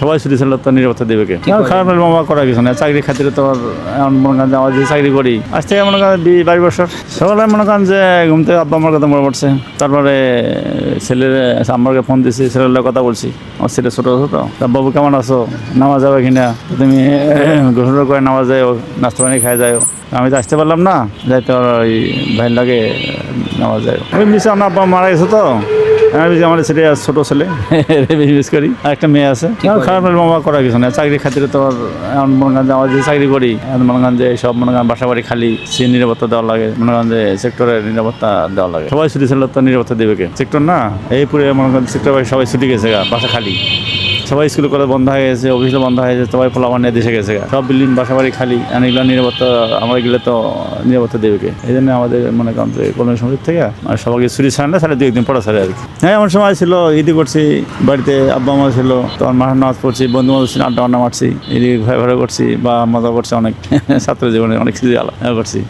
সবাই ছুটি ছিল তো নিরাপত্তা দেবে কে? খারাপ মামা করা কিছু না, চাকরি খাতিরে তো এমন মনে করেন যে আমার যে চাকরি করি আজ থেকে মনে করেন 22 বছর। সকালে মনে করেন যে ঘুম থেকে আব্বা আমার কথা মনে পড়ছে, তারপরে ছেলের আম্মাকে ফোন দিয়েছি, ছেলের কথা বলছি। আমার ছেলে ছোটো ছোটো, তা বাবু কেমন আছো, নামাজ যাবে কিনা, তুমি গোসল করে নামাজ যাও, নাস্তা পানি খাই যাও। আমি তো আসতে পারলাম না, যাই তো ওই ভাইয়ের লাগে নামাজ যাই। আমি মিশে আমার আব্বা মারা গেছে তো, আমি আমার ছেলে ছোটো ছেলে মিস করি, আর একটা মেয়ে আছে। খারাপ মামা করা কিছু না, চাকরি খাতিরে তো এমন মনে করেন যে আমার যে চাকরি করি মনে করেন যে সব মনে করেন বাসা বাড়ি খালি, সে নিরাপত্তা দেওয়া লাগে, মনে করেন যে সেক্টরের নিরাপত্তা দেওয়া লাগে। সবাই ছুটি ছিল তো নিরাপত্তা দেবে কে? সেক্টর না, এই পুরো মনে করেন সেক্টর বাড়ি সবাই ছুটি গেছে, বাসা খালি, সবাই স্কুল কলেজ বন্ধ হয়ে গেছে, অফিস বন্ধ হয়ে গেছে, সবাই ফলাফল নিয়ে দেশে গেছে, সব বিল্ডিং বাসা বাড়ি খালি। এগুলো নিরাপত্তা আমরা গেলে তো নিরাপত্তা দেবে কে? এই জন্য আমাদের মনে করেন যে কল্যাণ সমিতি থেকে আর সবাইকে ছুটি ছাড়ে না, ছাড়ে 2 দিন পড়া ছাড়ে আর কি। হ্যাঁ, এমন সময় ছিল ঈদি করছি বাড়িতে, আব্বা মা ছিল, তখন মাঠে নামাজ পড়ছি, বন্ধু বান্ধব ছিল, আড্ডা মারছি, এদিকে ঘরে ঘরে করছি বা মজা করছি অনেক। ছাত্র জীবনে অনেক কিছু আলাদা করছি।